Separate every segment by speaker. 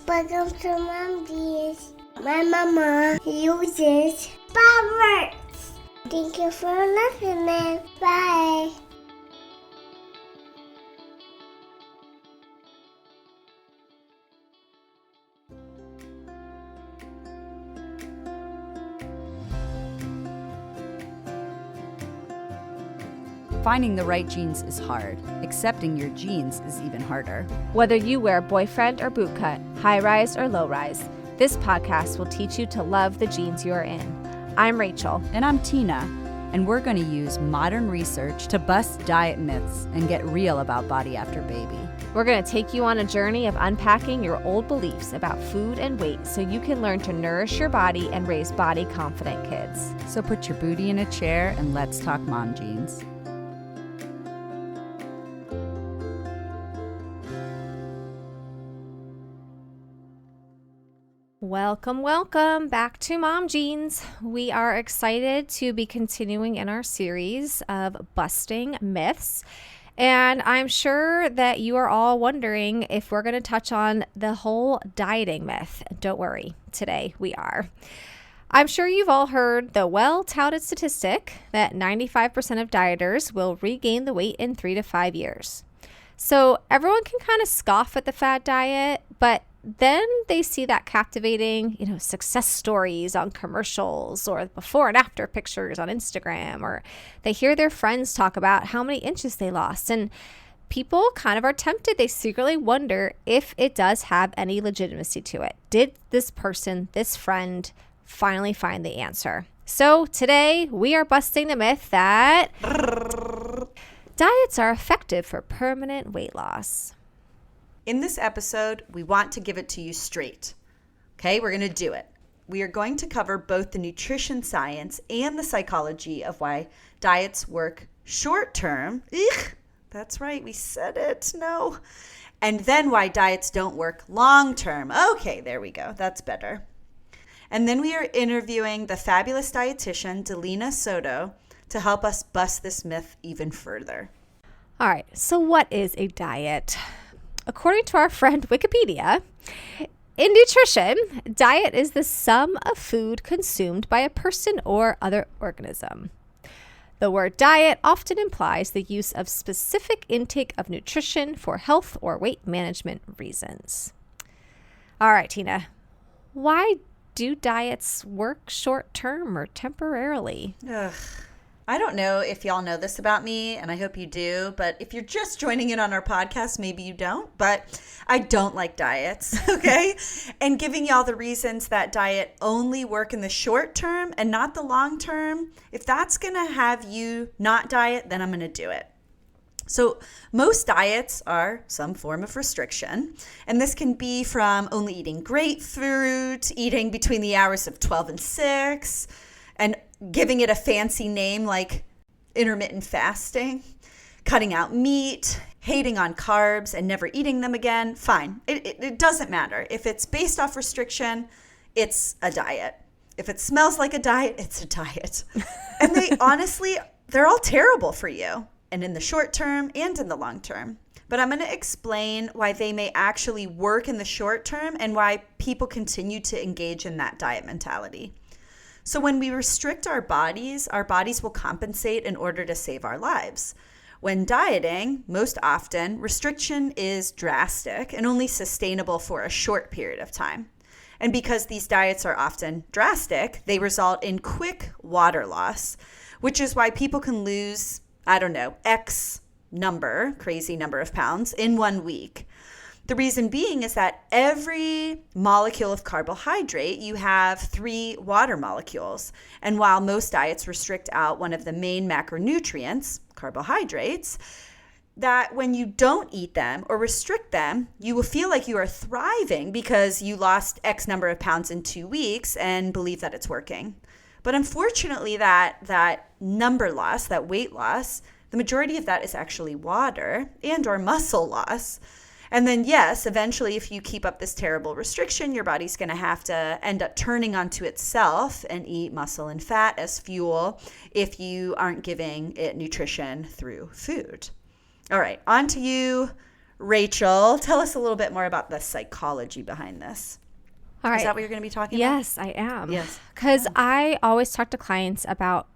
Speaker 1: Welcome to Mom Jeans. My mama uses Proverbs. Thank you for listening. Bye.
Speaker 2: Finding the right jeans is hard. Accepting your jeans is even harder.
Speaker 3: Whether you wear boyfriend or bootcut, high-rise or low-rise, this podcast will teach you to love the jeans you're in. I'm Rachel.
Speaker 2: And I'm Tina, and we're going to use modern research to bust diet myths and get real about body after baby.
Speaker 3: We're going to take you on a journey of unpacking your old beliefs about food and weight so you can learn to nourish your body and raise body-confident kids.
Speaker 2: So put your booty in a chair and let's talk mom jeans.
Speaker 3: Welcome back to Mom Jeans. We are excited to be continuing in our series of busting myths. And I'm sure that you are all wondering if we're going to touch on the whole dieting myth. Don't worry, today we are. I'm sure you've all heard the well-touted statistic that 95% of dieters will regain the weight in 3 to 5 years. So everyone can kind of scoff at the fad diet, but then they see that captivating, success stories on commercials or before and after pictures on Instagram, or they hear their friends talk about how many inches they lost. And people kind of are tempted. They secretly wonder if it does have any legitimacy to it. Did this person, this friend, finally find the answer? So today we are busting the myth that diets are effective for permanent weight loss.
Speaker 4: In this episode, we want to give it to you straight. Okay, we're going to do it. We are going to cover both the nutrition science and the psychology of why diets work short term. That's right, we said it. No. And then why diets don't work long term. Okay, there we go. That's better. And then we are interviewing the fabulous dietitian, Dalina Soto, to help us bust this myth even further.
Speaker 3: All right, so what is a diet? According to our friend Wikipedia, in nutrition, diet is the sum of food consumed by a person or other organism. The word diet often implies the use of specific intake of nutrition for health or weight management reasons. All right, Tina, why do diets work short term or temporarily?
Speaker 4: I don't know if y'all know this about me, and I hope you do, but if you're just joining in on our podcast, maybe you don't, but I don't like diets, okay? And giving y'all the reasons that diet only work in the short term and not the long term, if that's going to have you not diet, then I'm going to do it. So most diets are some form of restriction, and this can be from only eating grapefruit, eating between the hours of 12 and 6, and giving it a fancy name like intermittent fasting, cutting out meat, hating on carbs and never eating them again. Fine. It doesn't matter. If it's based off restriction, it's a diet. If it smells like a diet, it's a diet. And they're all terrible for you, and in the short term and in the long term. But I'm going to explain why they may actually work in the short term and why people continue to engage in that diet mentality. So when we restrict our bodies will compensate in order to save our lives. When dieting, most often, restriction is drastic and only sustainable for a short period of time. And because these diets are often drastic, they result in quick water loss, which is why people can lose, X number, crazy number of pounds in 1 week. The reason being is that every molecule of carbohydrate, you have 3 water molecules. And while most diets restrict out one of the main macronutrients, carbohydrates, that when you don't eat them or restrict them, you will feel like you are thriving because you lost X number of pounds in 2 weeks and believe that it's working. But unfortunately, that number loss, that weight loss, the majority of that is actually water and or muscle loss. And then, yes, eventually, if you keep up this terrible restriction, your body's going to have to end up turning onto itself and eat muscle and fat as fuel if you aren't giving it nutrition through food. All right, on to you Rachel, tell us a little bit more about the psychology behind this.
Speaker 3: All right.
Speaker 4: Is that what you're going to be talking about?
Speaker 3: Yes, I am.
Speaker 4: Yes.
Speaker 3: Because I always talk to clients about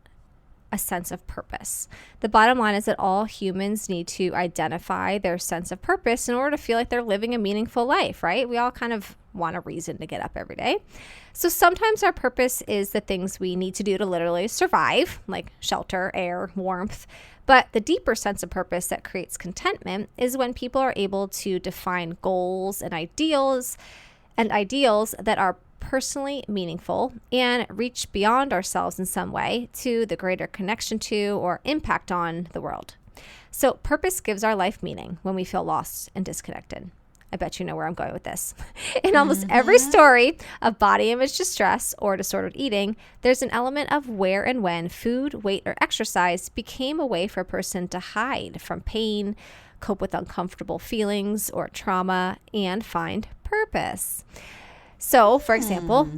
Speaker 3: a sense of purpose. The bottom line is that all humans need to identify their sense of purpose in order to feel like they're living a meaningful life, right? We all kind of want a reason to get up every day. So sometimes our purpose is the things we need to do to literally survive, like shelter, air, warmth. But the deeper sense of purpose that creates contentment is when people are able to define goals and ideals that are personally meaningful and reach beyond ourselves in some way to the greater connection to or impact on the world. So purpose gives our life meaning when we feel lost and disconnected. I bet you know where I'm going with this. In almost every story of body image distress or disordered eating, there's an element of where and when food, weight, or exercise became a way for a person to hide from pain, cope with uncomfortable feelings or trauma, and find purpose. So, for example,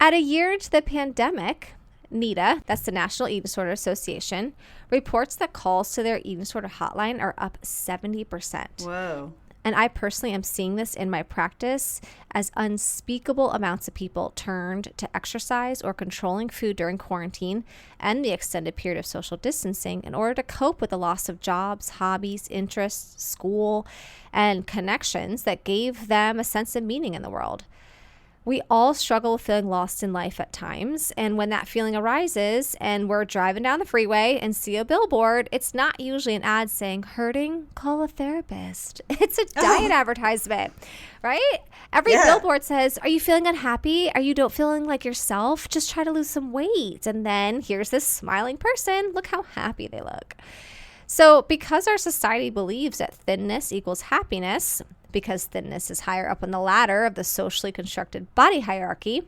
Speaker 3: at a year into the pandemic, NEDA, that's the National Eating Disorder Association, reports that calls to their eating disorder hotline are up 70%.
Speaker 4: Whoa.
Speaker 3: And I personally am seeing this in my practice as unspeakable amounts of people turned to exercise or controlling food during quarantine and the extended period of social distancing in order to cope with the loss of jobs, hobbies, interests, school, and connections that gave them a sense of meaning in the world. We all struggle with feeling lost in life at times. And when that feeling arises and we're driving down the freeway and see a billboard, it's not usually an ad saying, hurting, call a therapist. It's a diet advertisement, right? Every billboard says, are you feeling unhappy? Are you feeling like yourself? Just try to lose some weight. And then here's this smiling person. Look how happy they look. So because our society believes that thinness equals happiness, because thinness is higher up on the ladder of the socially constructed body hierarchy,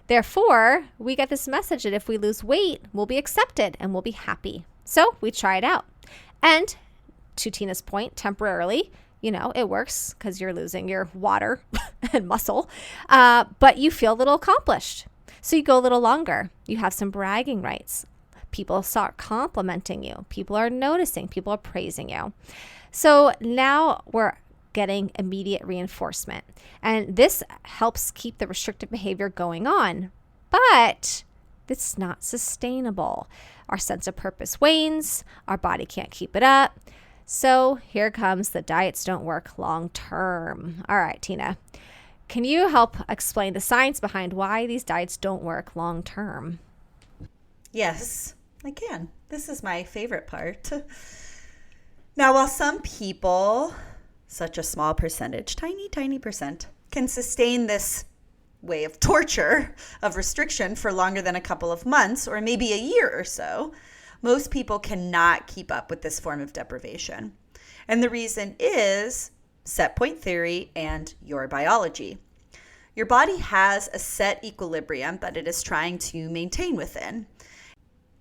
Speaker 3: therefore, we get this message that if we lose weight, we'll be accepted and we'll be happy. So we try it out. And to Tina's point, temporarily, it works because you're losing your water and muscle, but you feel a little accomplished. So you go a little longer. You have some bragging rights. People start complimenting you. People are noticing. People are praising you. So now we're getting immediate reinforcement. And this helps keep the restrictive behavior going on. But it's not sustainable. Our sense of purpose wanes. Our body can't keep it up. So here comes the diets don't work long term. All right, Tina, can you help explain the science behind why these diets don't work long term?
Speaker 4: Yes, I can. This is my favorite part. Now, while some people, such a small percentage, tiny percent, can sustain this way of torture, of restriction for longer than a couple of months or maybe a year or so, most people cannot keep up with this form of deprivation. And the reason is set point theory and your biology. Your body has a set equilibrium that it is trying to maintain within.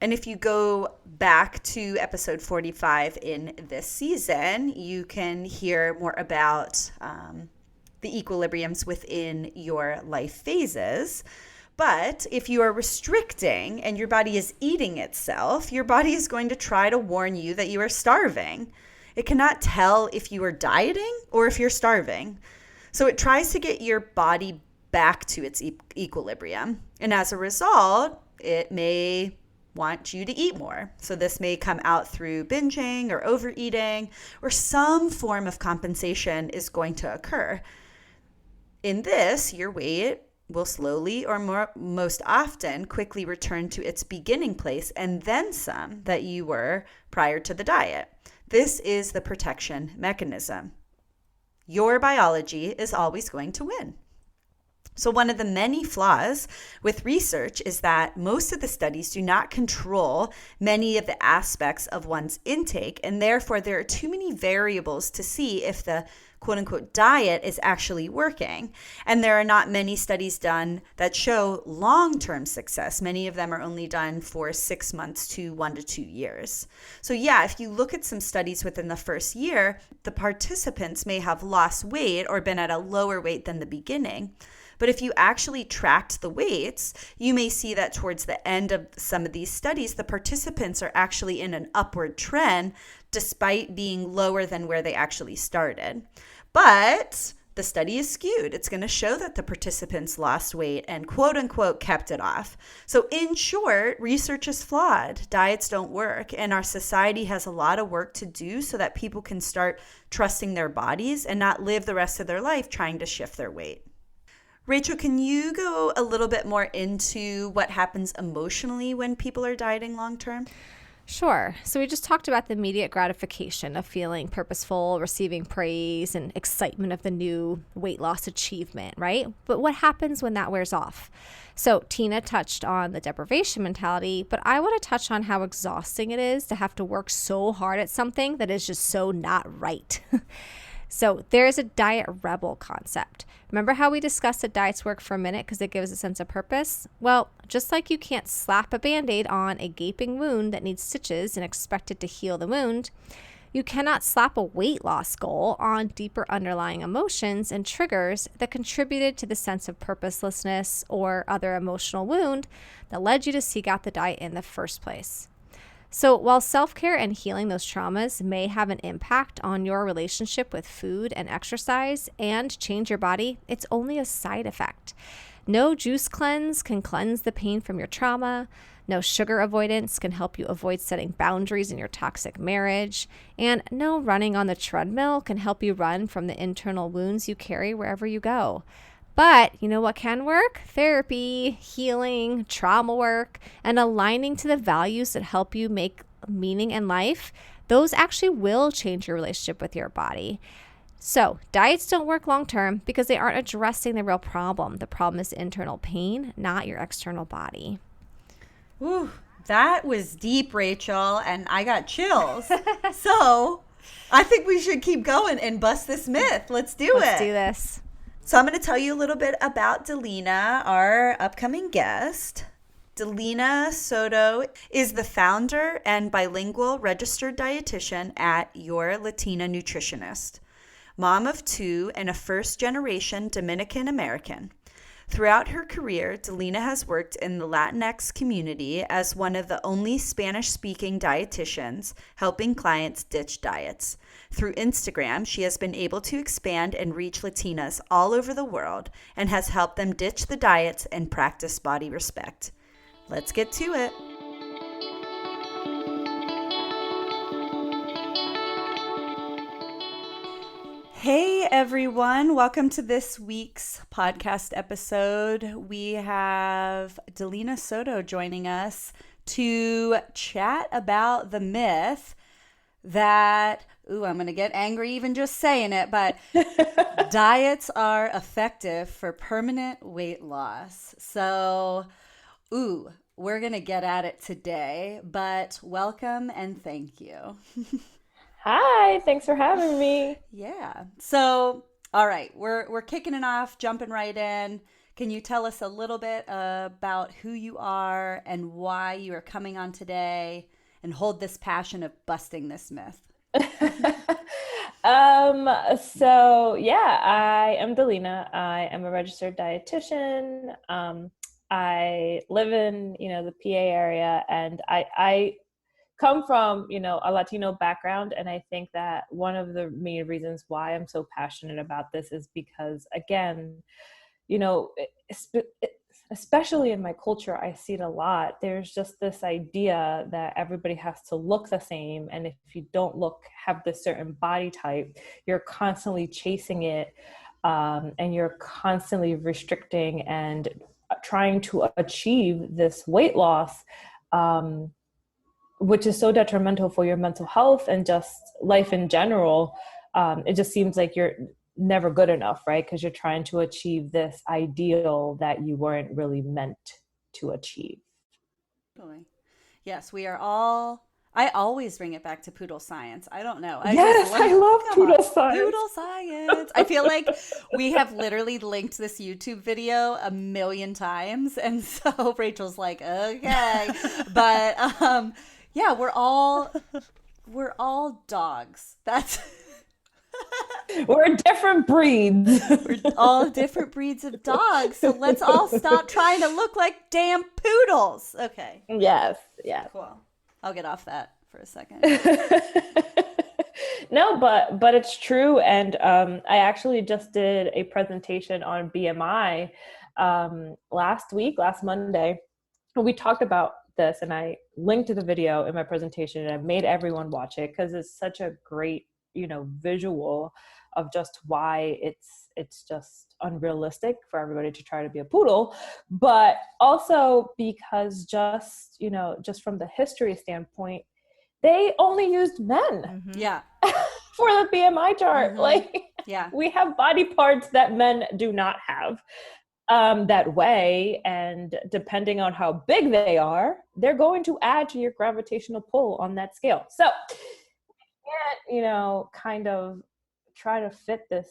Speaker 4: And if you go back to episode 45 in this season, you can hear more about the equilibriums within your life phases. But if you are restricting and your body is eating itself, your body is going to try to warn you that you are starving. It cannot tell if you are dieting or if you're starving. So it tries to get your body back to its equilibrium. And as a result, it may want you to eat more. So this may come out through binging or overeating, or some form of compensation is going to occur. In this, your weight will slowly or most often quickly return to its beginning place and then some that you were prior to the diet. This is the protection mechanism. Your biology is always going to win. So one of the many flaws with research is that most of the studies do not control many of the aspects of one's intake, and therefore there are too many variables to see if the quote-unquote diet is actually working. And there are not many studies done that show long-term success. Many of them are only done for 6 months to 1 to 2 years. So yeah, if you look at some studies within the first year, the participants may have lost weight or been at a lower weight than the beginning. But if you actually tracked the weights, you may see that towards the end of some of these studies, the participants are actually in an upward trend despite being lower than where they actually started. But the study is skewed. It's going to show that the participants lost weight and quote unquote kept it off. So in short, research is flawed. Diets don't work. And our society has a lot of work to do so that people can start trusting their bodies and not live the rest of their life trying to shift their weight. Rachel, can you go a little bit more into what happens emotionally when people are dieting long term?
Speaker 3: Sure. So we just talked about the immediate gratification of feeling purposeful, receiving praise, and excitement of the new weight loss achievement, right? But what happens when that wears off? So Tina touched on the deprivation mentality, but I want to touch on how exhausting it is to have to work so hard at something that is just so not right. So there is a diet rebel concept. Remember how we discussed that diets work for a minute because it gives a sense of purpose? Well, just like you can't slap a Band-Aid on a gaping wound that needs stitches and expect it to heal the wound, you cannot slap a weight loss goal on deeper underlying emotions and triggers that contributed to the sense of purposelessness or other emotional wound that led you to seek out the diet in the first place. So while self-care and healing those traumas may have an impact on your relationship with food and exercise and change your body, it's only a side effect. No juice cleanse can cleanse the pain from your trauma. No sugar avoidance can help you avoid setting boundaries in your toxic marriage. And no running on the treadmill can help you run from the internal wounds you carry wherever you go. But you know what can work? Therapy, healing, trauma work, and aligning to the values that help you make meaning in life. Those actually will change your relationship with your body. So diets don't work long term because they aren't addressing the real problem. The problem is internal pain, not your external body.
Speaker 4: Ooh, that was deep, Rachel, and I got chills. So I think we should keep going and bust this myth. Let's do
Speaker 3: this.
Speaker 4: So I'm going to tell you a little bit about Dalina, our upcoming guest. Dalina Soto is the founder and bilingual registered dietitian at Your Latina Nutritionist, mom of 2 and a first-generation Dominican American. Throughout her career, Dalina has worked in the Latinx community as one of the only Spanish-speaking dietitians helping clients ditch diets. Through Instagram, she has been able to expand and reach Latinas all over the world and has helped them ditch the diets and practice body respect. Let's get to it. Hey everyone, welcome to this week's podcast episode. We have Dalina Soto joining us to chat about the myth that, I'm going to get angry even just saying it, but diets are effective for permanent weight loss. So, we're going to get at it today, but welcome and thank you.
Speaker 5: Hi, thanks for having me.
Speaker 4: Yeah. So, all right, we're kicking it off, jumping right in. Can you tell us a little bit about who you are and why you are coming on today and hold this passion of busting this myth?
Speaker 5: I am Dalina. I am a registered dietitian. I live in, the PA area, and I come from, a Latino background. And I think that one of the main reasons why I'm so passionate about this is because, again, especially in my culture, I see it a lot. There's just this idea that everybody has to look the same. And if you don't have this certain body type, you're constantly chasing it. And you're constantly restricting and trying to achieve this weight loss, which is so detrimental for your mental health and just life in general. It just seems like you're never good enough, right? Because you're trying to achieve this ideal that you weren't really meant to achieve.
Speaker 4: Yes, we are all. I always bring it back to poodle science. I don't know.
Speaker 5: I love poodle science.
Speaker 4: Poodle science. I feel like we have literally linked this YouTube video 1,000,000 times. And so Rachel's like, okay. But yeah, we're all dogs.
Speaker 5: We're different breeds.
Speaker 4: We're all different breeds of dogs, so let's all stop trying to look like damn poodles. Okay.
Speaker 5: Yes, yes.
Speaker 4: Cool. I'll get off that for a second.
Speaker 5: No, but it's true. And I actually just did a presentation on BMI last Monday. We talked about this, and I linked to the video in my presentation, and I made everyone watch it because it's such a great, visual of just why it's just unrealistic for everybody to try to be a poodle, but also because just from the history standpoint, they only used men
Speaker 4: Yeah.
Speaker 5: for the BMI chart.
Speaker 4: Yeah.
Speaker 5: We have body parts that men do not have that way, and depending on how big they are, they're going to add to your gravitational pull on that scale. So you can't, kind of try to fit this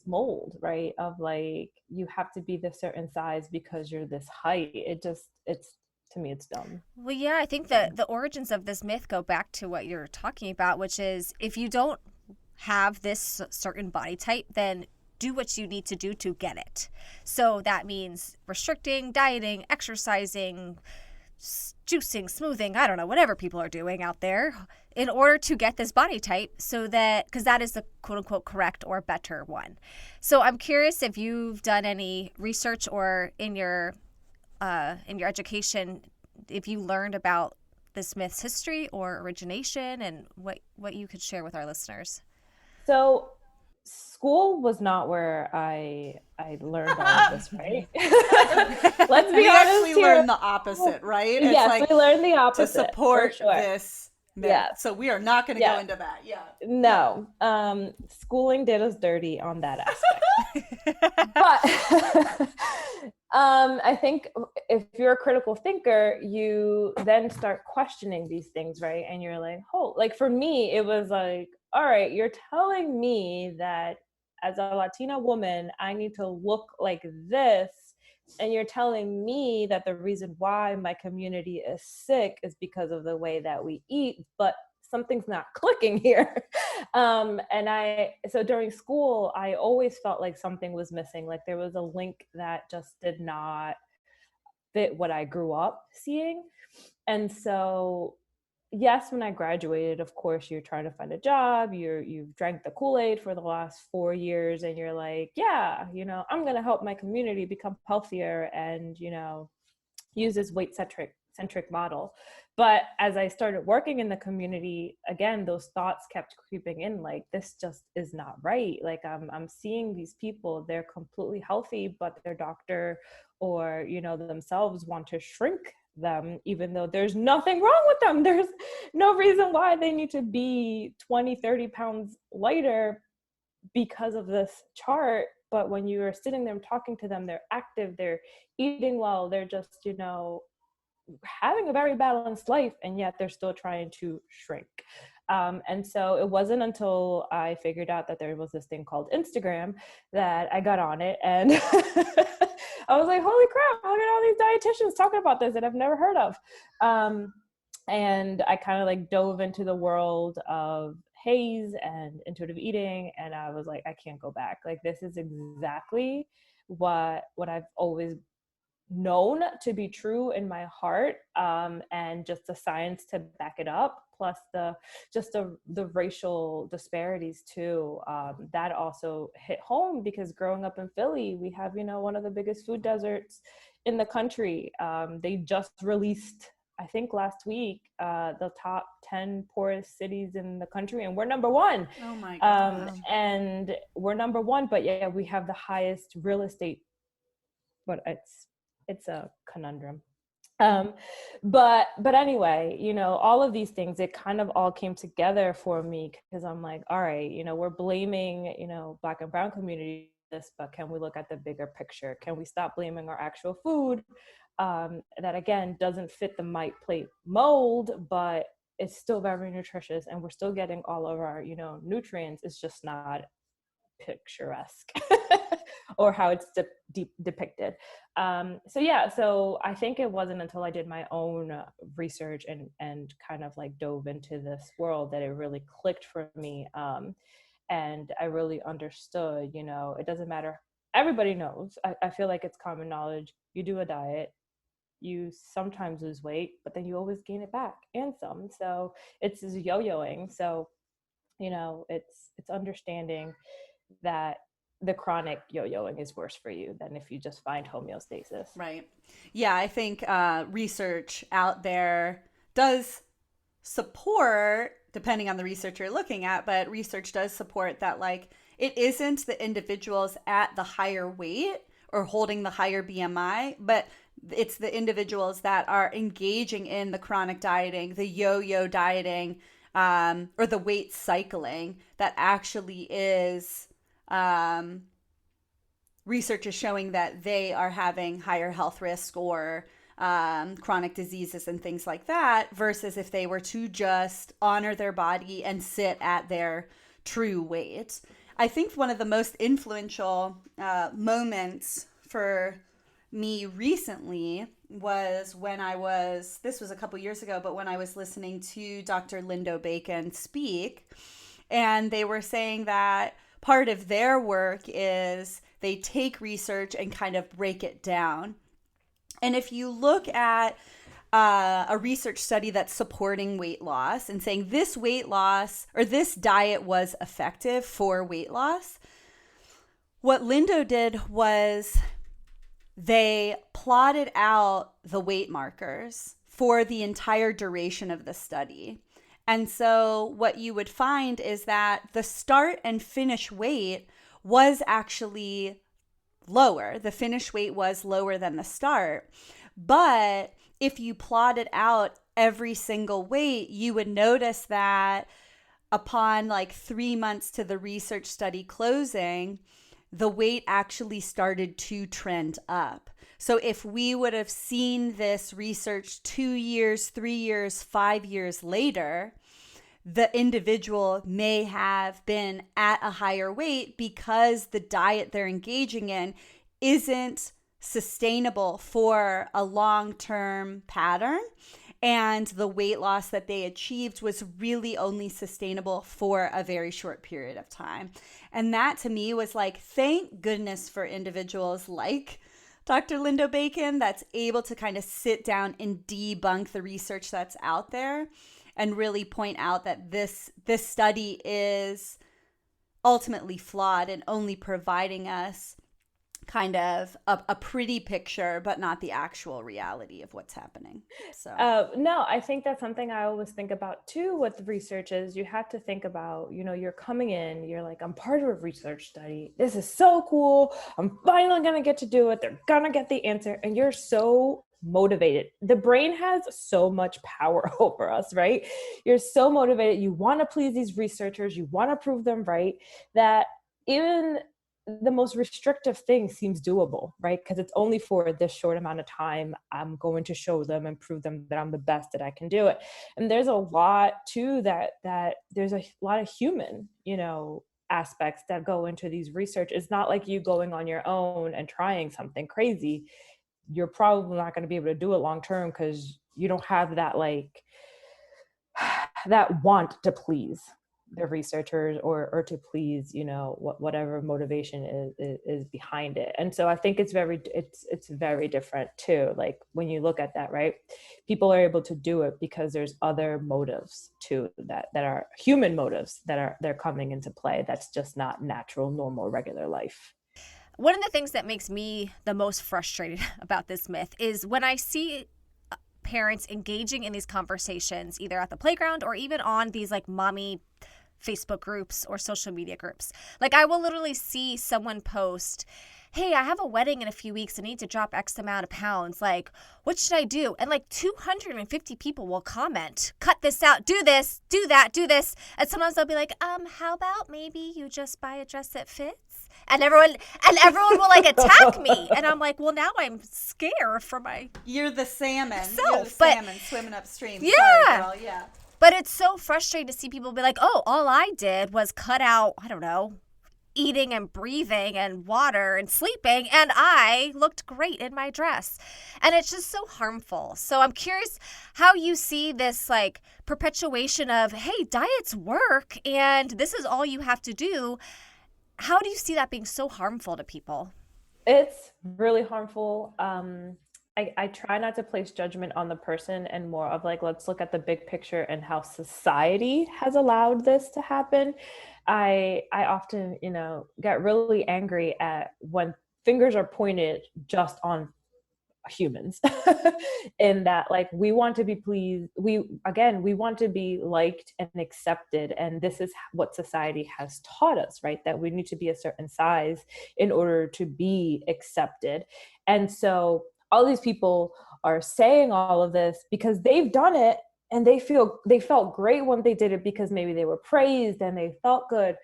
Speaker 5: mold, right? Of like, you have to be this certain size because you're this height. To me, it's dumb.
Speaker 3: Well, yeah, I think that the origins of this myth go back to what you're talking about, which is if you don't have this certain body type, then do what you need to do to get it. So that means restricting, dieting, exercising, juicing, smoothing, I don't know, whatever people are doing out there in order to get this body type, so that, because that is the quote unquote correct or better one. So I'm curious if you've done any research or in your education, if you learned about this myth's history or origination, and what you could share with our listeners.
Speaker 5: So school was not where I learned all of this, right? Let's be
Speaker 4: we
Speaker 5: honest
Speaker 4: actually
Speaker 5: here.
Speaker 4: learned the opposite, right? It's
Speaker 5: Yes,
Speaker 4: like
Speaker 5: we learned the opposite
Speaker 4: to support
Speaker 5: for sure.
Speaker 4: this myth.
Speaker 5: Yeah.
Speaker 4: So we are not going to go into that. Yeah.
Speaker 5: No, schooling did us dirty on that aspect. But I think if you're a critical thinker, you then start questioning these things, right? And you're like, oh, like for me, it was like, all right, you're telling me that as a Latina woman, I need to look like this. And you're telling me that the reason why my community is sick is because of the way that we eat, but something's not clicking here. So during school, I always felt like something was missing. Like there was a link that just did not fit what I grew up seeing. And so, yes, when I graduated, of course, you're trying to find a job. You've drank the Kool-Aid for the last 4 years, and you're like, yeah, I'm going to help my community become healthier and, use this weight-centric model. But as I started working in the community, again, those thoughts kept creeping in, like, this just is not right. Like, I'm seeing these people, they're completely healthy, but their doctor or, themselves want to shrink them, even though there's nothing wrong with them. There's no reason why they need to be 20, 30 pounds lighter because of this chart. But when you are sitting there and talking to them, they're active, they're eating well, they're just, having a very balanced life, and yet they're still trying to shrink. And so it wasn't until I figured out that there was this thing called Instagram that I got on it, and I was like, holy crap, look at all these dietitians talking about this that I've never heard of. And I kind of like dove into the world of HAES and intuitive eating, and I was like, I can't go back. Like, this is exactly what I've always known to be true in my heart, and just the science to back it up, plus the racial disparities too, that also hit home, because growing up in Philly, we have one of the biggest food deserts in the country. They just released, I think last week, the top 10 poorest cities in the country, and we're number one.
Speaker 4: Oh my God.
Speaker 5: And we're number one, but yeah, we have the highest real estate, but it's a conundrum. But anyway, all of these things, it kind of all came together for me, because I'm like, all right, we're blaming, Black and brown communities, but can we look at the bigger picture? Can we stop blaming our actual food, that again doesn't fit the might plate mold, but it's still very nutritious, and we're still getting all of our, nutrients. It's just not picturesque or how it's depicted. So I think it wasn't until I did my own research and kind of like dove into this world that it really clicked for me. And I really understood, it doesn't matter. Everybody knows. I feel like it's common knowledge. You do a diet, you sometimes lose weight, but then you always gain it back and some. So it's this yo-yoing. So, it's understanding that the chronic yo-yoing is worse for you than if you just find homeostasis.
Speaker 4: Right. Yeah, I think research out there does support, depending on the research you're looking at, but research does support that, like, it isn't the individuals at the higher weight or holding the higher BMI, but it's the individuals that are engaging in the chronic dieting, the yo-yo dieting, or the weight cycling that actually is, research is showing that they are having higher health risk or chronic diseases and things like that, versus if they were to just honor their body and sit at their true weight. I think one of the most influential moments for me recently was when this was a couple years ago, but when I was listening to Dr. Lindo Bacon speak, and they were saying that part of their work is they take research and kind of break it down. And if you look at a research study that's supporting weight loss and saying this weight loss or this diet was effective for weight loss, what Lindo did was they plotted out the weight markers for the entire duration of the study. And so what you would find is that the start and finish weight was actually lower. The finish weight was lower than the start. But if you plotted out every single weight, you would notice that upon like 3 months to the research study closing, the weight actually started to trend up. So if we would have seen this research 2 years, 3 years, 5 years later, the individual may have been at a higher weight because the diet they're engaging in isn't sustainable for a long-term pattern. And the weight loss that they achieved was really only sustainable for a very short period of time. And that to me was like, thank goodness for individuals like Dr. Lindo Bacon that's able to kind of sit down and debunk the research that's out there and really point out that this study is ultimately flawed and only providing us kind of a pretty picture, but not the actual reality of what's happening. So
Speaker 5: no, I think that's something I always think about too with the research is you have to think about, you're coming in, you're like, I'm part of a research study. This is so cool. I'm finally going to get to do it. They're going to get the answer. And you're so motivated. The brain has so much power over us, right? You're so motivated. You want to please these researchers. You want to prove them right, that even the most restrictive thing seems doable, right? Because it's only for this short amount of time. I'm going to show them and prove them that I'm the best, that I can do it. And there's a lot too that there's a lot of human, aspects that go into these research. It's not like you going on your own and trying something crazy. You're probably not going to be able to do it long term because you don't have that that want to please the researchers or to please, whatever motivation is behind it. And so I think it's very different too. Like when you look at that, right? People are able to do it because there's other motives too that are human motives they're coming into play. That's just not natural, normal, regular life.
Speaker 3: One of the things that makes me the most frustrated about this myth is when I see parents engaging in these conversations, either at the playground or even on these like mommy Facebook groups or social media groups. Like I will literally see someone post, hey, I have a wedding in a few weeks. I need to drop X amount of pounds. Like, what should I do? And like 250 people will comment, cut this out, do this, do that, do this. And sometimes they'll be like, how about maybe you just buy a dress that fits? And everyone will like attack me. And I'm like, well, now I'm scared for my
Speaker 4: You're the salmon.
Speaker 3: salmon
Speaker 4: swimming upstream.
Speaker 3: Yeah.
Speaker 4: Sorry, girl. Yeah.
Speaker 3: But it's so frustrating to see people be like, oh, all I did was cut out, I don't know, eating and breathing and water and sleeping, and I looked great in my dress. And it's just so harmful. So I'm curious how you see this like perpetuation of, hey, diets work and this is all you have to do. How do you see that being so harmful to people?
Speaker 5: It's really harmful. I try not to place judgment on the person and more of like, let's look at the big picture and how society has allowed this to happen. I often, get really angry at when fingers are pointed just on humans in that like we want to be pleased, we want to be liked and accepted, and this is what society has taught us, right? That we need to be a certain size in order to be accepted. And so all these people are saying all of this because they've done it, and they felt great when they did it because maybe they were praised and they felt good,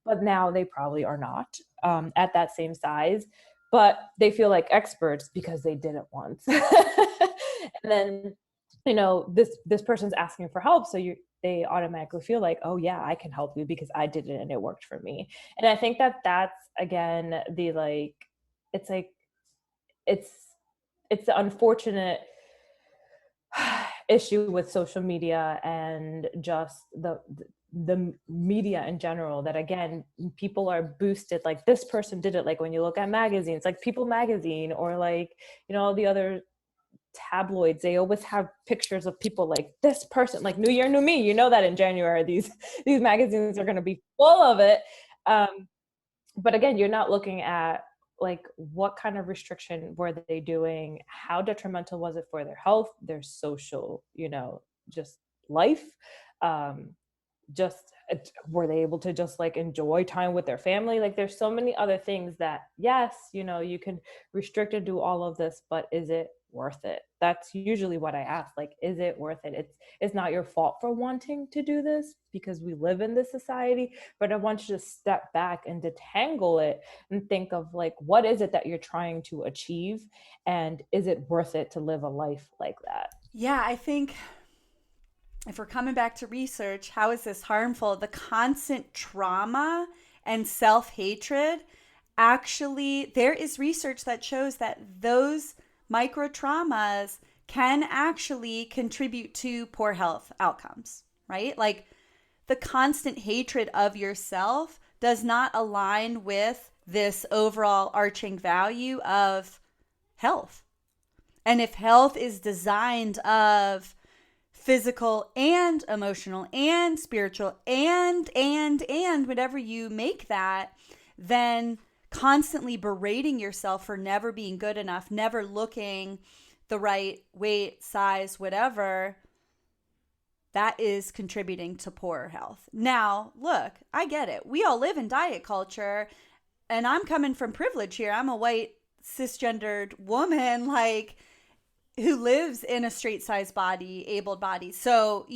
Speaker 5: but now they probably are not at that same size, but they feel like experts because they did it once. And then, this person's asking for help. So they automatically feel like, oh yeah, I can help you because I did it and it worked for me. And I think that that's, again, the like, it's like, it's the unfortunate issue with social media and just the media in general, that again, people are boosted, like this person did it. Like when you look at magazines like People magazine or like, the other tabloids, they always have pictures of people like this person, like New Year, New Me, that in January, these magazines are going to be full of it. But again, you're not looking at like what kind of restriction were they doing, how detrimental was it for their health, their social, just life, just were they able to just like enjoy time with their family? Like there's so many other things that, yes, you can restrict and do all of this, but is it worth it? That's usually what I ask. Like, is it worth it? It's not your fault for wanting to do this because we live in this society, but I want you to step back and detangle it and think of like, what is it that you're trying to achieve? And is it worth it to live a life like that?
Speaker 4: Yeah, I think if we're coming back to research, how is this harmful? The constant trauma and self-hatred, actually, there is research that shows that those microtraumas can actually contribute to poor health outcomes, right? Like the constant hatred of yourself does not align with this overall arching value of health. And if health is designed of physical and emotional and spiritual and whatever you make that, then constantly berating yourself for never being good enough, never looking the right weight, size, whatever, that is contributing to poor health. Now, look, I get it. We all live in diet culture, and I'm coming from privilege here. I'm a white cisgendered woman, like, who lives in a straight size body, able body. So,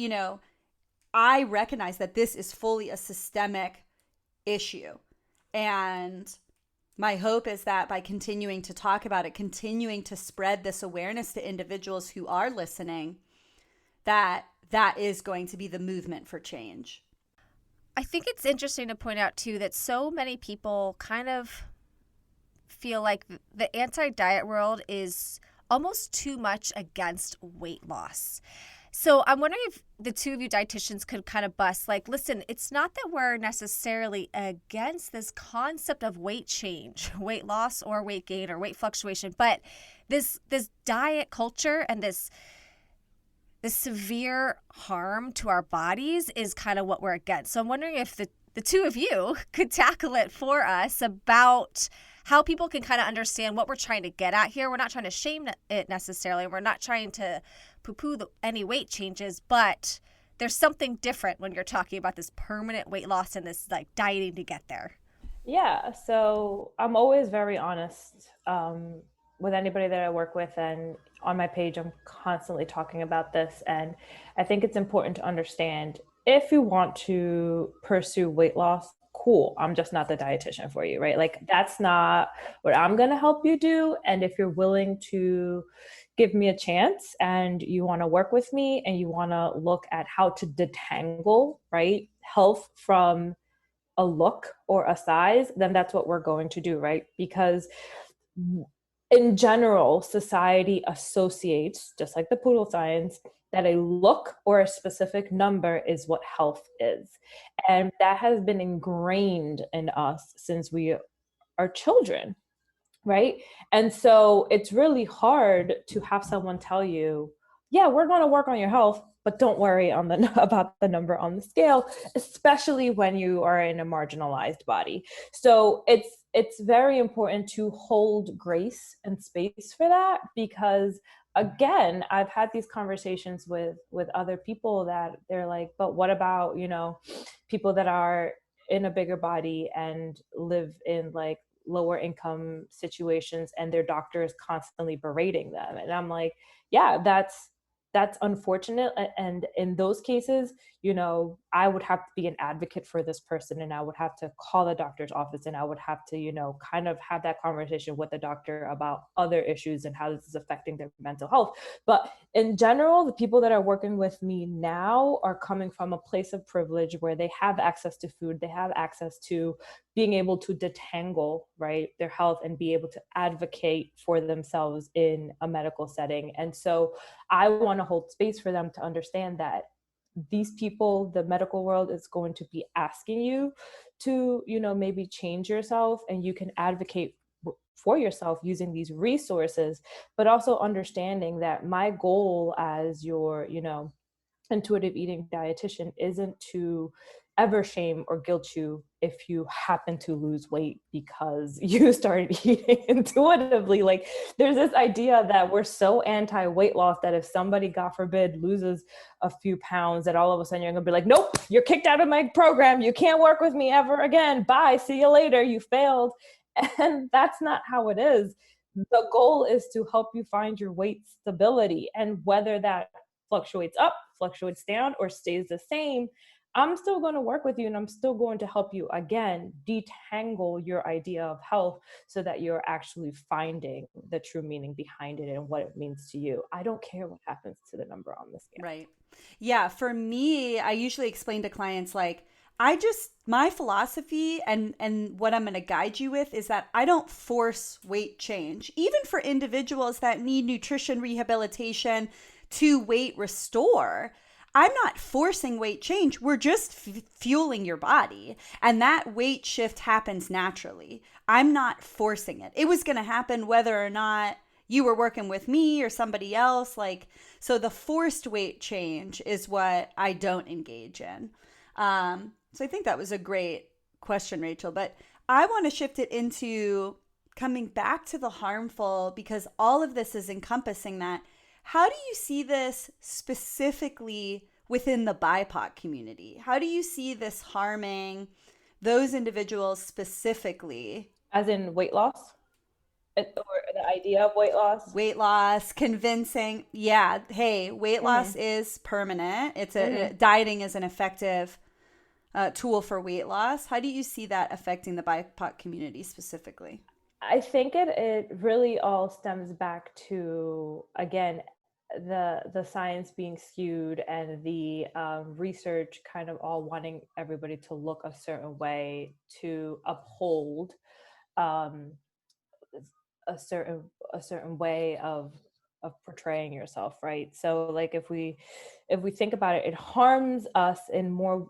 Speaker 4: I recognize that this is fully a systemic issue. And my hope is that by continuing to talk about it, continuing to spread this awareness to individuals who are listening, that is going to be the movement for change.
Speaker 3: I think it's interesting to point out too that so many people kind of feel like the anti-diet world is almost too much against weight loss. So I'm wondering if the two of you dietitians could kind of bust, like, listen, it's not that we're necessarily against this concept of weight change, weight loss or weight gain or weight fluctuation, but this diet culture and this severe harm to our bodies is kind of what we're against. So I'm wondering if the two of you could tackle it for us about how people can kind of understand what we're trying to get at here. We're not trying to shame it necessarily. We're not trying to poo-poo any weight changes, but there's something different when you're talking about this permanent weight loss and this like dieting to get there.
Speaker 5: Yeah, so I'm always very honest with anybody that I work with, and on my page, I'm constantly talking about this. And I think it's important to understand, if you want to pursue weight loss, cool, I'm just not the dietitian for you, right? Like that's not what I'm going to help you do. And if you're willing to give me a chance and you want to work with me and you want to look at how to detangle, right, health from a look or a size, then that's what we're going to do, right? Because in general, society associates, just like the poodle science, that a look or a specific number is what health is. And that has been ingrained in us since we are children, right? And so it's really hard to have someone tell you, yeah, we're going to work on your health, but don't worry about the number on the scale, especially when you are in a marginalized body. So it's very important to hold grace and space for that, because again, I've had these conversations with other people that they're like, but what about, people that are in a bigger body and live in like lower income situations, and their doctor is constantly berating them. And I'm like, yeah, that's unfortunate. And in those cases, I would have to be an advocate for this person, and I would have to call the doctor's office, and I would have to, kind of have that conversation with the doctor about other issues and how this is affecting their mental health. But in general, the people that are working with me now are coming from a place of privilege where they have access to food, they have access to being able to detangle, right, their health and be able to advocate for themselves in a medical setting. And so I want to hold space for them to understand that these people, the medical world is going to be asking you to, maybe change yourself, and you can advocate for yourself using these resources, but also understanding that my goal as your, intuitive eating dietitian isn't to ever shame or guilt you if you happen to lose weight because you started eating intuitively. Like, there's this idea that we're so anti-weight loss that if somebody, God forbid, loses a few pounds, that all of a sudden you're gonna be like, nope, you're kicked out of my program, you can't work with me ever again, bye, see you later, you failed. And that's not how it is. The goal is to help you find your weight stability, and whether that fluctuates up, fluctuates down, or stays the same, I'm still going to work with you, and I'm still going to help you, again, detangle your idea of health so that you're actually finding the true meaning behind it and what it means to you. I don't care what happens to the number on the scale.
Speaker 4: Right. Yeah. For me, I usually explain to clients, like, my philosophy and what I'm going to guide you with is that I don't force weight change, even for individuals that need nutrition rehabilitation to weight restore. I'm not forcing weight change. We're just fueling your body. And that weight shift happens naturally. I'm not forcing it. It was going to happen whether or not you were working with me or somebody else. So the forced weight change is what I don't engage in. So I think that was a great question, Rachel. But I want to shift it into coming back to the harmful, because all of this is encompassing that. How do you see this specifically within the BIPOC community? How do you see this harming those individuals specifically?
Speaker 5: As in weight loss? Or the idea of weight loss?
Speaker 4: Weight loss, convincing. Yeah. Hey, weight loss is permanent. It's dieting is an effective tool for weight loss. How do you see that affecting the BIPOC community specifically?
Speaker 5: I think it really all stems back to, again, the science being skewed, and the research kind of all wanting everybody to look a certain way to uphold a certain way of portraying yourself, right? So like if we think about it, it harms us in more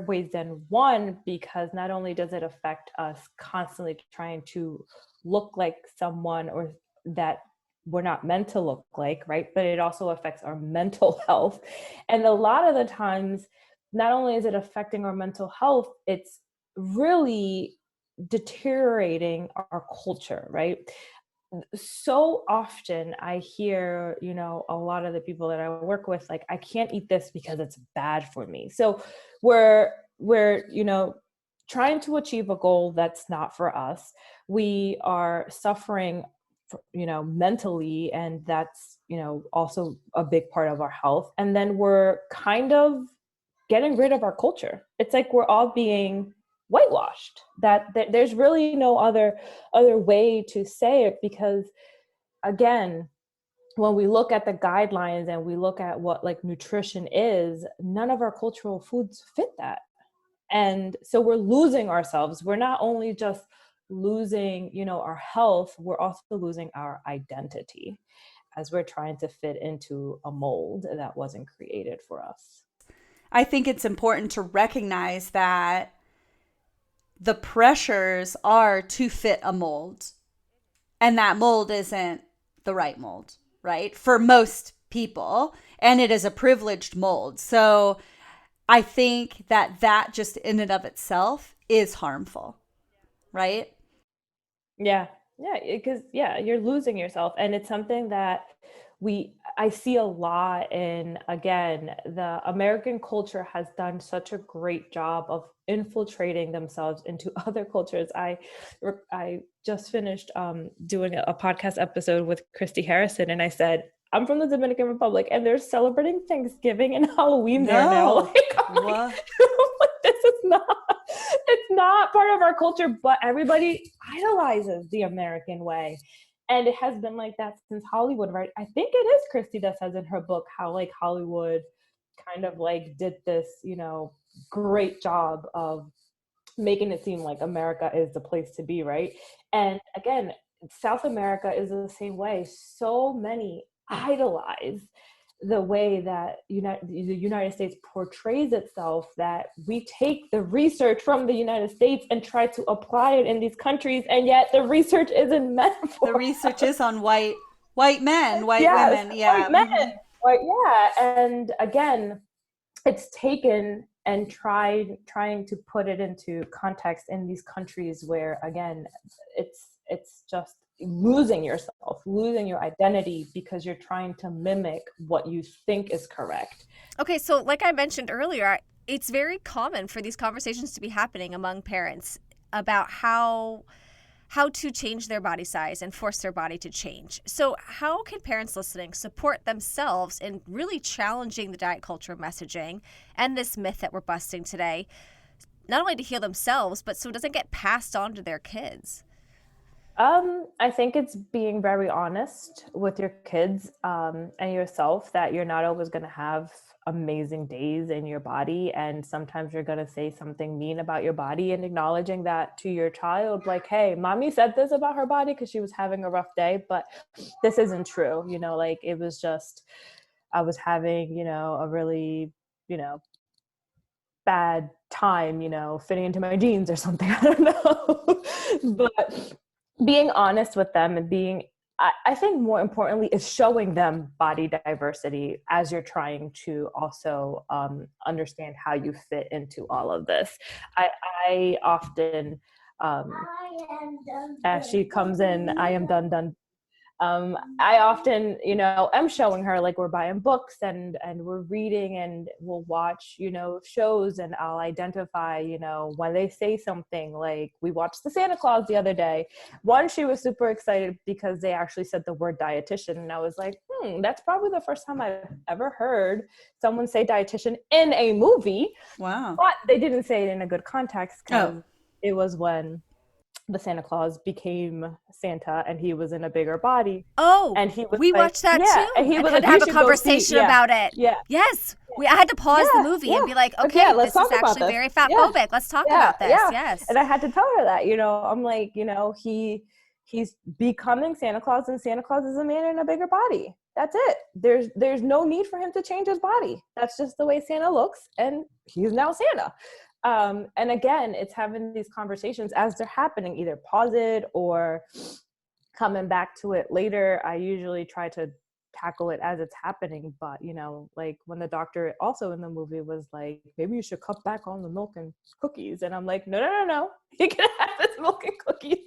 Speaker 5: ways than one, because not only does it affect us constantly trying to look like someone or that we're not meant to look like, right? But it also affects our mental health. And a lot of the times, not only is it affecting our mental health, it's really deteriorating our culture, right? So often I hear, a lot of the people that I work with, like, I can't eat this because it's bad for me. So we're trying to achieve a goal that's not for us. We are suffering, mentally, and that's, also a big part of our health. And then we're kind of getting rid of our culture. It's like we're all being whitewashed, that there's really no other way to say it, because again, when we look at the guidelines and we look at what like nutrition is, none of our cultural foods fit that. And so we're losing ourselves. We're not only just losing, our health, we're also losing our identity as we're trying to fit into a mold that wasn't created for us.
Speaker 4: I think it's important to recognize that the pressures are to fit a mold, and that mold isn't the right mold, right? For most people, and it is a privileged mold. So I think that just in and of itself is harmful, right?
Speaker 5: Yeah. Yeah. Because, you're losing yourself. And it's something that I see a lot in, again, the American culture has done such a great job of infiltrating themselves into other cultures. I just finished doing a podcast episode with Christy Harrison, and I said, I'm from the Dominican Republic, and they're celebrating Thanksgiving and Halloween there now.
Speaker 4: What?
Speaker 5: This is it's not part of our culture, but everybody idolizes the American way. And it has been like that since Hollywood, right? I think it is Christy that says in her book how like Hollywood kind of like did this, great job of making it seem like America is the place to be, right? And again, South America is the same way. So many idolize the way that the United States portrays itself, that we take the research from the United States and try to apply it in these countries, and yet the research isn't meant for
Speaker 4: The research is on white men, white
Speaker 5: yes,
Speaker 4: women, yeah.
Speaker 5: white men. And again, it's taken and trying to put it into context in these countries where, again, it's just losing yourself, losing your identity because you're trying to mimic what you think is correct.
Speaker 3: Okay, so like I mentioned earlier, it's very common for these conversations to be happening among parents about how to change their body size and force their body to change. So how can parents listening support themselves in really challenging the diet culture messaging and this myth that we're busting today, not only to heal themselves, but so it doesn't get passed on to their kids?
Speaker 5: I think it's being very honest with your kids and yourself that you're not always going to have amazing days in your body. And sometimes you're going to say something mean about your body, and acknowledging that to your child, like, hey, mommy said this about her body because she was having a rough day, but this isn't true. Like it was just, I was having, a really, bad time, fitting into my jeans or something. I don't know. But being honest with them and I think more importantly is showing them body diversity as you're trying to also understand how you fit into all of this. I often, as she comes in, I am done. I often, am showing her, like, we're buying books and we're reading and we'll watch, shows, and I'll identify, when they say something. Like, we watched the Santa Claus the other day. One, she was super excited because they actually said the word dietitian. And I was like, that's probably the first time I've ever heard someone say dietitian in a movie.
Speaker 4: Wow.
Speaker 5: But they didn't say it in a good context because it was when the Santa Claus became Santa and he was in a bigger body.
Speaker 3: Oh,
Speaker 5: and he was
Speaker 3: we watched that too.
Speaker 5: And he was
Speaker 3: had to have a conversation about it.
Speaker 5: Yeah.
Speaker 3: Yes. I had to pause the movie and be like, okay, this is actually very fatphobic. Let's talk about this. Yes.
Speaker 5: And I had to tell her that, I'm like, he's becoming Santa Claus, and Santa Claus is a man in a bigger body. That's it. There's no need for him to change his body. That's just the way Santa looks, and he's now Santa. And again, it's having these conversations as they're happening, either pause it or coming back to it later. I usually try to tackle it as it's happening, but like when the doctor also in the movie was like, maybe you should cut back on the milk and cookies. And I'm like, no. You can have this milk and cookies.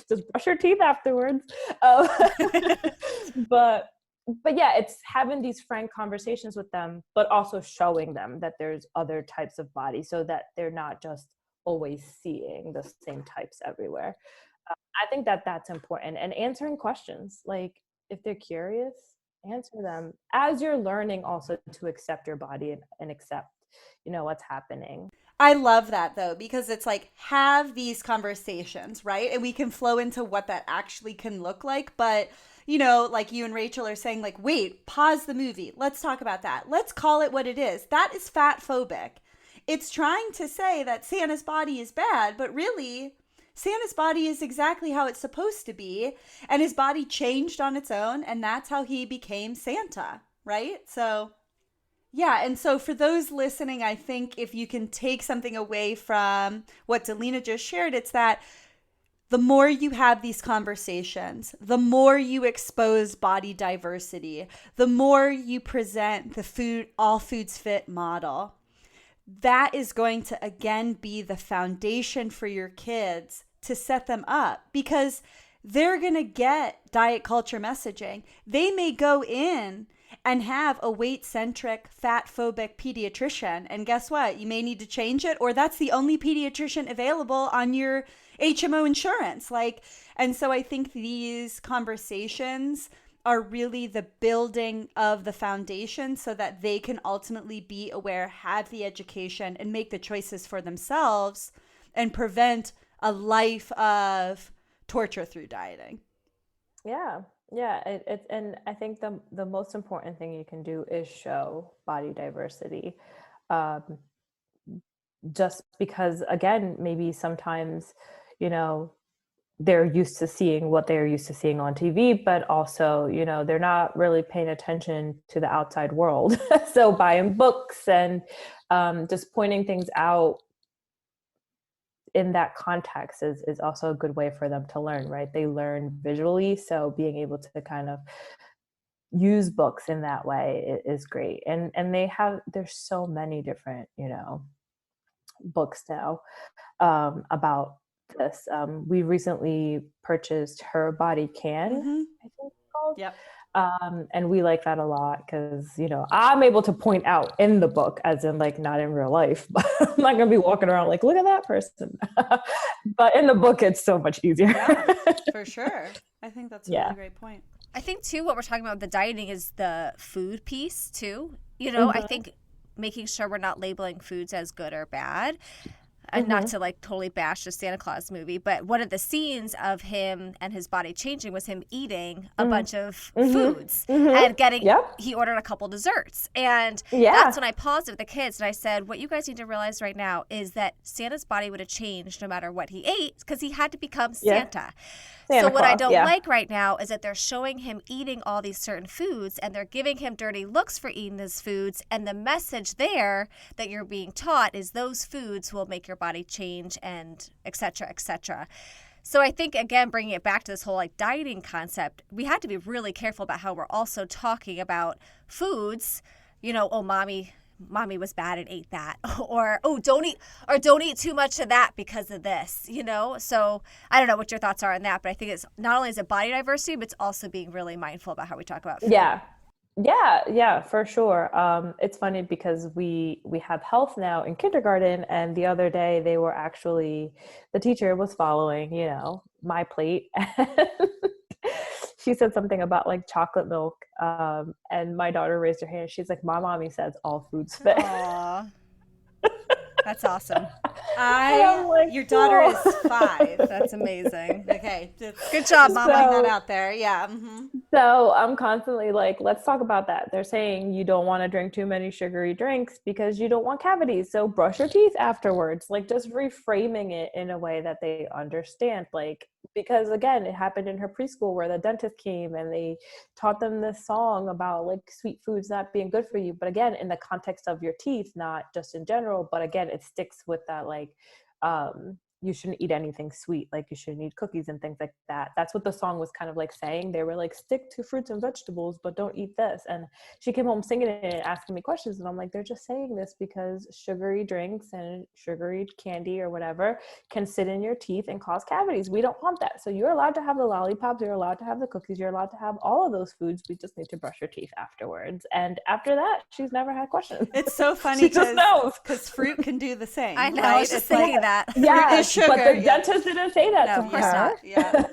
Speaker 5: Just brush your teeth afterwards. But yeah, it's having these frank conversations with them, but also showing them that there's other types of bodies so that they're not just always seeing the same types everywhere. I think that that's important. And answering questions, like if they're curious, answer them as you're learning also to accept your body and accept, what's happening.
Speaker 4: I love that though, because it's like, have these conversations, right? And we can flow into what that actually can look like. But like you and Rachel are saying, like, wait, pause the movie. Let's talk about that. Let's call it what it is. That is fatphobic. it's trying to say that Santa's body is bad, but really Santa's body is exactly how it's supposed to be, and his body changed on its own, and that's how he became Santa, right? So, yeah, and so for those listening, I think if you can take something away from what Dalina just shared, it's that the more you have these conversations, the more you expose body diversity, the more you present the all foods fit model, that is going to again be the foundation for your kids to set them up, because they're going to get diet culture messaging. They may go in and have a weight-centric, fat-phobic pediatrician, and guess what? You may need to change it, or that's the only pediatrician available on your HMO insurance. And so I think these conversations are really the building of the foundation so that they can ultimately be aware, have the education, and make the choices for themselves and prevent a life of torture through dieting.
Speaker 5: Yeah. And I think the most important thing you can do is show body diversity. Just because, again, maybe sometimes, they're used to seeing what they're used to seeing on TV, but also, they're not really paying attention to the outside world. So buying books and just pointing things out in that context is also a good way for them to learn, right? They learn visually. So being able to kind of use books in that way is great. And there's so many different, books now about this. We recently purchased Her Body Can, I think it's called.
Speaker 4: Yep.
Speaker 5: And we like that a lot because, I'm able to point out in the book, as in not in real life, but I'm not going to be walking around look at that person. But in the book, it's so much easier.
Speaker 4: Yeah, for sure. I think that's a really great point.
Speaker 3: I think too, what we're talking about with the dieting is the food piece too. I think making sure we're not labeling foods as good or bad. And not to totally bash the Santa Claus movie, but one of the scenes of him and his body changing was him eating a bunch of foods and he ordered a couple desserts. And that's when I paused with the kids and I said, what you guys need to realize right now is that Santa's body would have changed no matter what he ate because he had to become Santa. So what I don't like right now is that they're showing him eating all these certain foods and they're giving him dirty looks for eating these foods. And the message there that you're being taught is those foods will make your body change and et cetera, et cetera. So I think, again, bringing it back to this whole dieting concept, we had to be really careful about how we're also talking about foods, mommy was bad and ate that, or don't eat too much of that because of this, So I don't know what your thoughts are on that, but I think it's not only is it body diversity, but it's also being really mindful about how we talk about food.
Speaker 5: Yeah, for sure. It's funny because we have health now in kindergarten, and the other day the teacher was following, my plate. She said something about chocolate milk, and my daughter raised her hand. She's like, my mommy says all foods fit.
Speaker 3: Aww. That's awesome.
Speaker 4: Your daughter is 5.
Speaker 3: That's amazing.
Speaker 4: Okay.
Speaker 3: Good job, Mom.
Speaker 4: Putting that out there. Yeah. Mm-hmm.
Speaker 5: So I'm constantly let's talk about that. They're saying you don't want to drink too many sugary drinks because you don't want cavities. So brush your teeth afterwards. Just reframing it in a way that they understand. Because again, it happened in her preschool where the dentist came and they taught them this song about sweet foods not being good for you. But again, in the context of your teeth, not just in general, but again, it sticks with that, you shouldn't eat anything sweet. You shouldn't eat cookies and things like that. That's what the song was kind of saying. They were stick to fruits and vegetables, but don't eat this. And she came home singing it and asking me questions. And I'm they're just saying this because sugary drinks and sugary candy or whatever can sit in your teeth and cause cavities. We don't want that. So you're allowed to have the lollipops. You're allowed to have the cookies. You're allowed to have all of those foods. We just need to brush your teeth afterwards. And after that, she's never had questions.
Speaker 4: It's so funny
Speaker 5: because
Speaker 4: fruit can do the same.
Speaker 3: I know.
Speaker 4: Right?
Speaker 3: I was just thinking that.
Speaker 5: Yeah.
Speaker 4: sugar.
Speaker 5: But the dentist didn't say that
Speaker 4: No,
Speaker 5: to
Speaker 4: of course
Speaker 5: her.
Speaker 4: not. Yeah.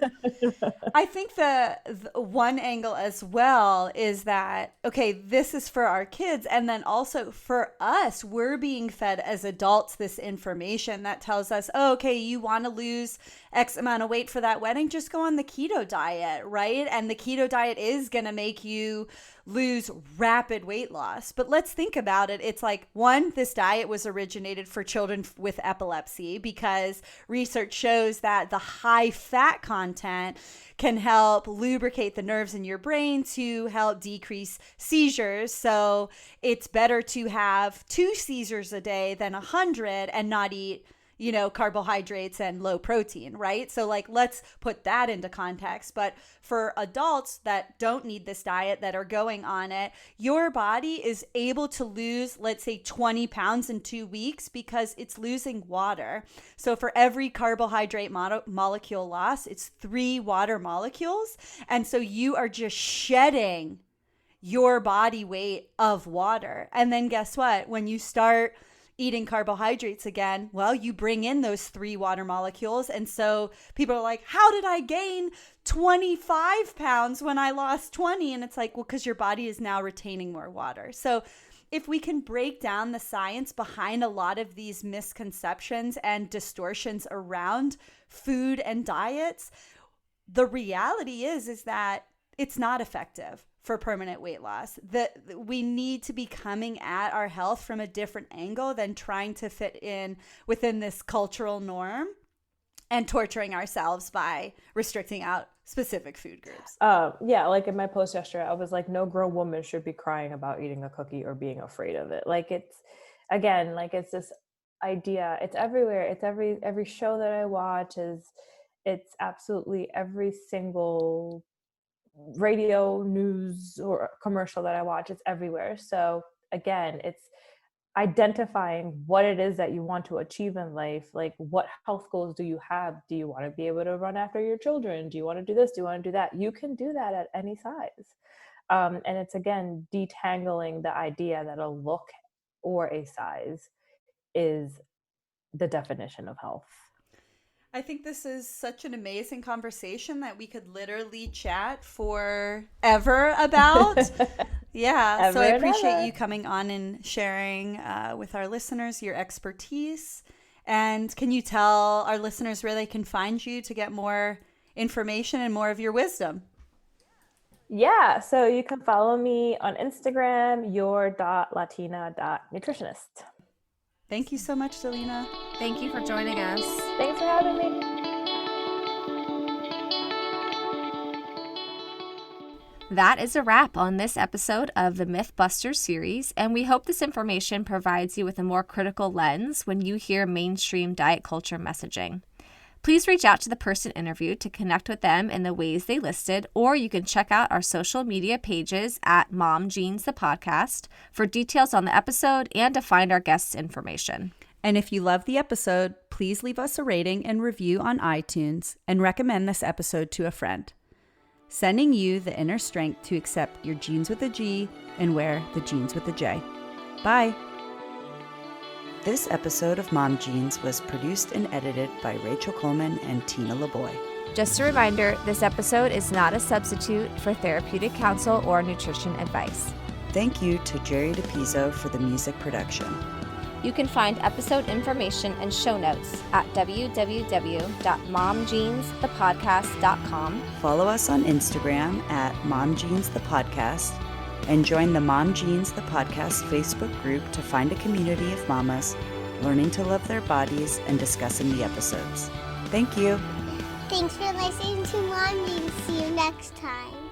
Speaker 4: I think the one angle as well is that, okay, this is for our kids. And then also for us, we're being fed as adults this information that tells us, oh, okay, you want to lose X amount of weight for that wedding, just go on the keto diet, right? And the keto diet is going to make you lose rapid weight loss. But let's think about it. It's like, one, this diet was originated for children with epilepsy because research shows that the high fat content can help lubricate the nerves in your brain to help decrease seizures. So it's better to have 2 seizures a day than 100 and not eat carbohydrates and low protein, right? So like, let's put that into context. But for adults that don't need this diet, that are going on it, your body is able to lose, let's say 20 pounds in 2 weeks because it's losing water. So for every carbohydrate molecule loss, it's 3 water molecules. And so you are just shedding your body weight of water. And then guess what? When you start eating carbohydrates again, well, you bring in those 3 water molecules. And so people are like, how did I gain 25 pounds when I lost 20? And it's like, well, because your body is now retaining more water. So if we can break down the science behind a lot of these misconceptions and distortions around food and diets, the reality is that it's not effective for permanent weight loss. That we need to be coming at our health from a different angle than trying to fit in within this cultural norm and torturing ourselves by restricting out specific food groups.
Speaker 5: Yeah, like in my post yesterday, I was like, no grown woman should be crying about eating a cookie or being afraid of it. Like it's this idea. It's everywhere. It's every show that I watch. It's absolutely every single radio, news, or commercial that I watch. It's everywhere. So again, it's identifying what it is that you want to achieve in life. Like, what health goals do you have? Do you want to be able to run after your children? Do you want to do this? Do you want to do that? You can do that at any size. And it's, again, detangling the idea that a look or a size is the definition of health.
Speaker 4: I think this is such an amazing conversation that we could literally chat forever about. Yeah. So I appreciate you coming on and sharing with our listeners your expertise. And can you tell our listeners where they can find you to get more information and more of your wisdom?
Speaker 5: Yeah. So you can follow me on Instagram, your.latina.nutritionist.
Speaker 4: Thank you so much, Dalina.
Speaker 3: Thank you for joining us.
Speaker 5: Thanks for having me.
Speaker 3: That is a wrap on this episode of the Mythbusters series, and we hope this information provides you with a more critical lens when you hear mainstream diet culture messaging. Please reach out to the person interviewed to connect with them in the ways they listed, or you can check out our social media pages at Mom Jeans the Podcast for details on the episode and to find our guests' information.
Speaker 2: And if you love the episode, please leave us a rating and review on iTunes and recommend this episode to a friend. Sending you the inner strength to accept your jeans with a G and wear the jeans with a J. Bye.
Speaker 6: This episode of Mom Jeans was produced and edited by Rachel Coleman and Tina LeBoy.
Speaker 3: Just a reminder, this episode is not a substitute for therapeutic counsel or nutrition advice.
Speaker 6: Thank you to Jerry DePizzo for the music production.
Speaker 3: You can find episode information and show notes at www.momjeansthepodcast.com.
Speaker 6: Follow us on Instagram at Mom Jeans the Podcast, and join the Mom Jeans the Podcast Facebook group to find a community of mamas learning to love their bodies and discussing the episodes. Thank you.
Speaker 1: Thanks for listening to Mom Jeans. See you next time.